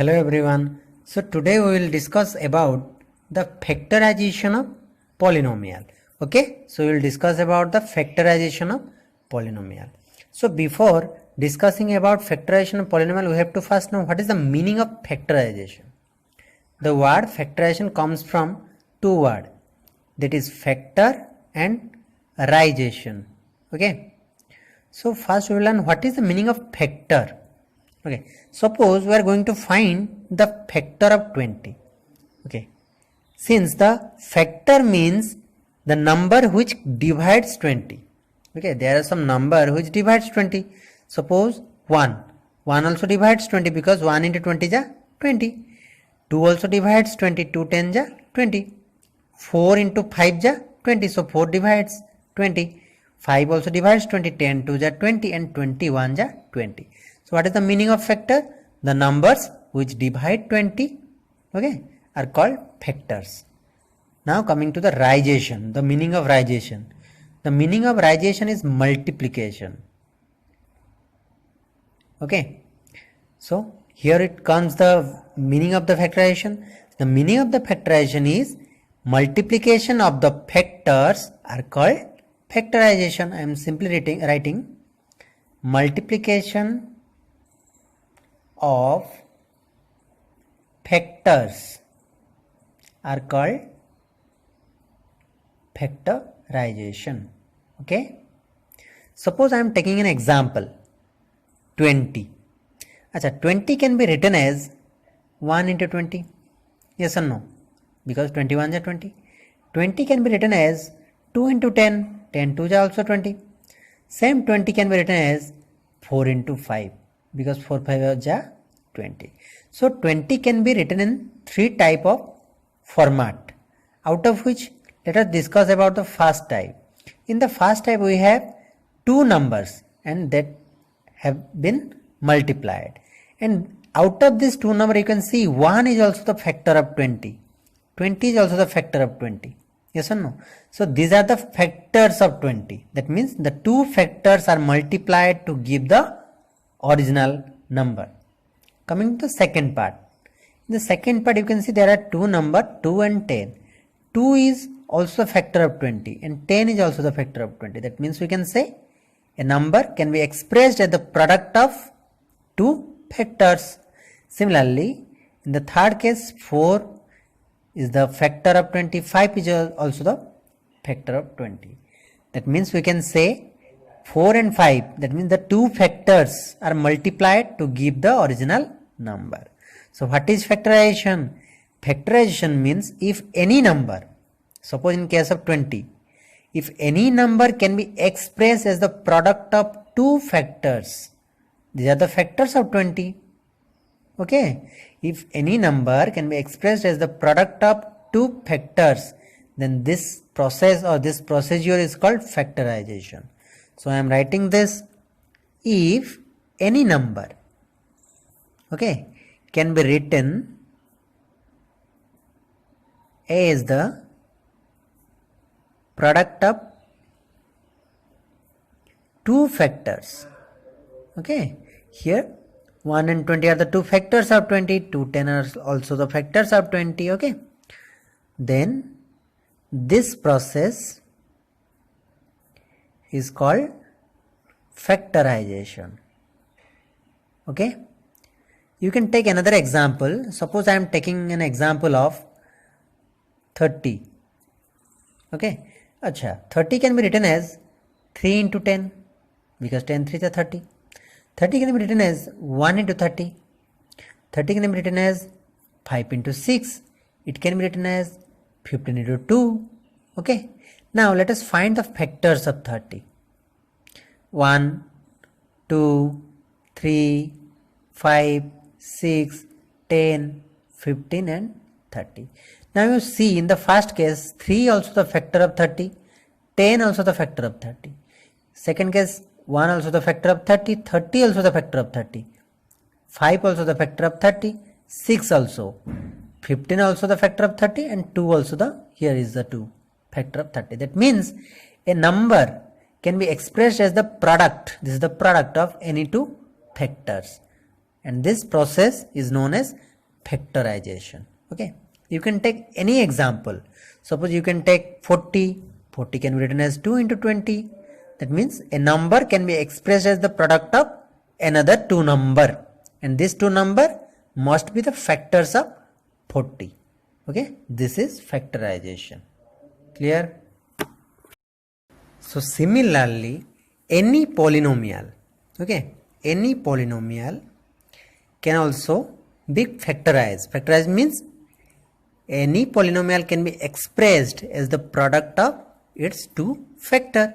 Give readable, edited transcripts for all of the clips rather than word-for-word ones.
Hello everyone. So today we will discuss about the factorization of polynomial. Okay, so we will discuss about the factorization of polynomial. So before discussing about factorization of polynomial, we have to first know what is the meaning of factorization. The word factorization comes from two words, that is factor and rization. Okay, so first we will learn what is the meaning of factor. Okay, suppose we are going to find the factor of 20. Okay, since the factor means the number which divides 20. Okay, there are some number which divides 20. Suppose 1 also divides 20 because 1 into 20 is 20. 2 also divides 20, 2 10 is 20. 4 into 5 is 20, so 4 divides 20. 5 also divides 20, 10 2 is 20 and 21 is 20. So what is the meaning of factor? The numbers which divide 20, okay, are called factors. Now coming to the rization, the meaning of rization. The meaning of rization is multiplication. Okay, so here it comes the meaning of the factorization. The meaning of the factorization is multiplication of the factors are called factorization. I am simply writing multiplication of factors are called factorization. Okay, suppose I am taking an example 20. Acha, 20 can be written as 1 into 20. Yes or no? Because 21 is 20. 20 can be written as 2 into 10. 10 2 is also 20. Same 20 can be written as 4 into 5. Because 4 5 is 20. So 20 can be written in three type of format, out of which let us discuss about the first type. In the first type we have two numbers and that have been multiplied, and out of this two number you can see 1 is also the factor of 20, 20 is also the factor of 20. Yes or no? So these are the factors of 20. That means the two factors are multiplied to give the original number. Coming to the second part. In the second part you can see there are two numbers 2 and 10. 2 is also a factor of 20 and 10 is also the factor of 20. That means we can say a number can be expressed as the product of two factors. Similarly, in the third case 4 is the factor of 20, 5 is also the factor of 20. That means we can say 4 and 5, that means the two factors are multiplied to give the original number. So what is factorization? Factorization means if any number, suppose in case of 20, if any number can be expressed as the product of two factors, these are the factors of 20. Okay, if any number can be expressed as the product of two factors, then this process or this procedure is called factorization. So I am writing this, if any number, okay, can be written as the product of two factors. Okay, here 1 and 20 are the two factors of 20, 2 10 are also the factors of 20. Okay, then this process is called factorization. Okay, you can take another example. Suppose I am taking an example of 30. Okay, acha, 30 can be written as 3 into 10 because 10 3 is 30. 30 can be written as 1 into 30. 30 can be written as 5 into 6. It can be written as 15 into 2. Okay, now let us find the factors of 30. 1, 2, 3, 5, 6, 10, 15 and 30. Now you see in the first case 3 also the factor of 30, 10 also the factor of 30. Second case 1 also the factor of 30, 30 also the factor of 30, 5 also the factor of 30, 6 also, 15 also the factor of 30 and 2 also the, here is the 2 factor of 30. That means a number can be expressed as the product, this is the product of any two factors. and this process is known as factorization. Okay, you can take any example. Suppose you can take 40. 40 can be written as 2 into 20. That means a number can be expressed as the product of another two number, and this two number must be the factors of 40. Okay, this is factorization. Clear? So similarly, any polynomial, okay, any polynomial can also be factorized. Factorized means any polynomial can be expressed as the product of its two factor.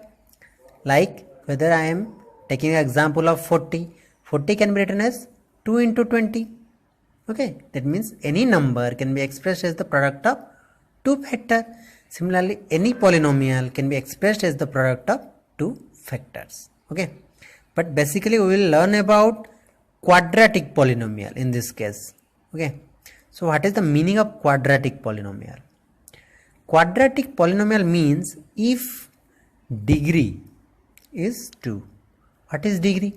Like whether I am taking an example of 40, 40 can be written as 2 into 20. Okay, that means any number can be expressed as the product of two factor. Similarly, any polynomial can be expressed as the product of two factors. Okay, but basically we will learn about quadratic polynomial in this case. Okay, so what is the meaning of quadratic polynomial? Quadratic polynomial means if degree is 2. What is degree?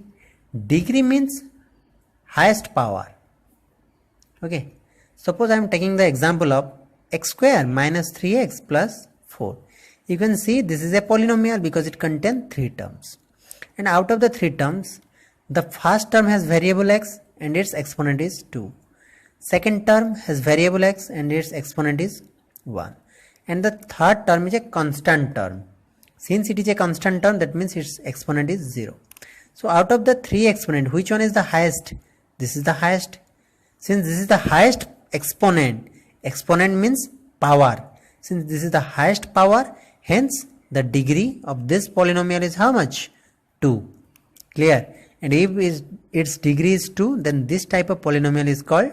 Degree means highest power. Okay, suppose I am taking the example of x square minus 3x plus 4. You can see this is a polynomial because it contains 3 terms. And out of the 3 terms, the first term has variable x and its exponent is 2. Second term has variable x and its exponent is 1. And the third term is a constant term. Since it is a constant term, that means its exponent is 0. So out of the 3 exponent, which one is the highest? This is the highest. Since this is the highest exponent, exponent means power. Since this is the highest power, hence the degree of this polynomial is how much? 2. Clear? And if its degree is 2, then this type of polynomial is called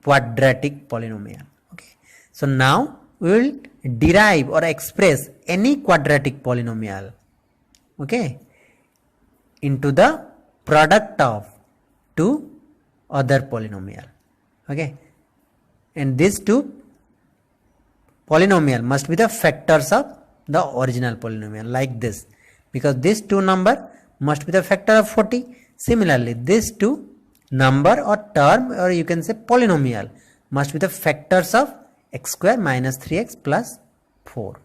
quadratic polynomial. Okay. So now we will derive or express any quadratic polynomial, okay, into the product of two other polynomial. Okay, and these two polynomial must be the factors of the original polynomial, like this, because this two number must be the factor of 40. Similarly, these two number or term, or you can say polynomial, must be the factors of x square minus 3x plus 4.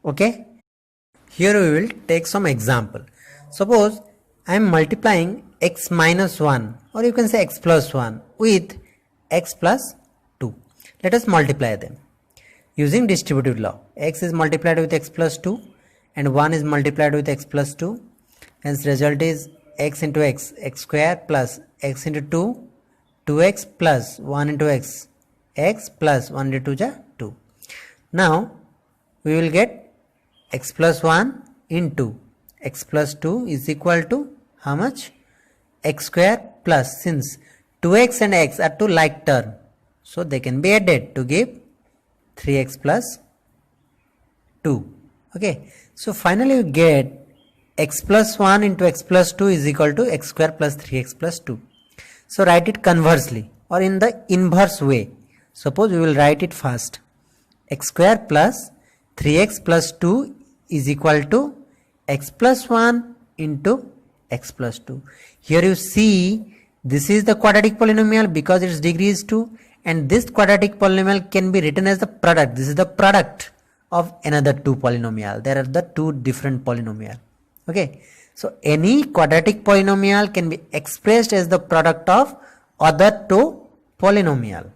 Okay, here we will take some example. Suppose I am multiplying x minus 1, or you can say x plus 1 with x plus 2. Let us multiply them using distributive law. X is multiplied with x plus 2 and 1 is multiplied with x plus 2. Hence result is x into x, x square plus x into 2, 2x plus 1 into x, x plus 1 into 2 is 2. Now we will get x plus 1 into x plus 2 is equal to how much? X square plus, since 2x and x are two like term, so they can be added to give 3x plus 2. Okay, so finally you get x plus 1 into x plus 2 is equal to x square plus 3x plus 2. So write it conversely or in the inverse way. Suppose we will write it first. X square plus 3x plus 2 is equal to x plus 1 into x plus 2. Here you see this is the quadratic polynomial because its degree is 2, and this quadratic polynomial can be written as the product. This is the product of another two polynomial. There are the two different polynomial. Okay, so any quadratic polynomial can be expressed as the product of other two polynomial.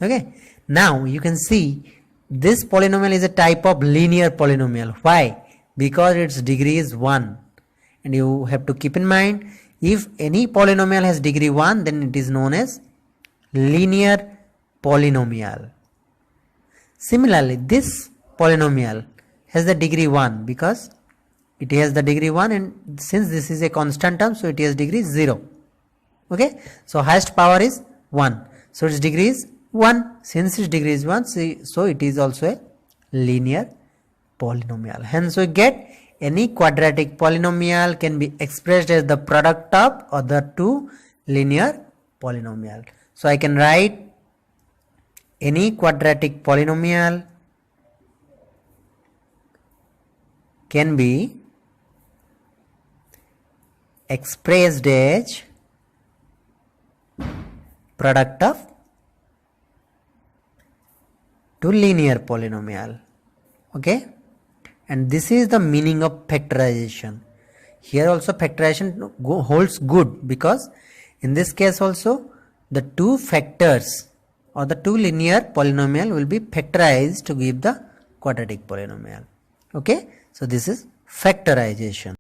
Okay, now you can see this polynomial is a type of linear polynomial. Why? Because its degree is 1. And you have to keep in mind, if any polynomial has degree 1, then it is known as linear polynomial. Similarly, this polynomial has the degree 1 because it has the degree 1, and since this is a constant term, so it has degree 0. Okay, so highest power is 1, so its degree is 1. Since its degree is 1, so it is also a linear polynomial. Hence we get any quadratic polynomial can be expressed as the product of other two linear polynomial. So I can write any quadratic polynomial can be expressed as product of two linear polynomial. Okay, and this is the meaning of factorization. Here also factorization holds good, because in this case also the two factors or the two linear polynomial will be factorized to give the quadratic polynomial. Okay, so this is factorization.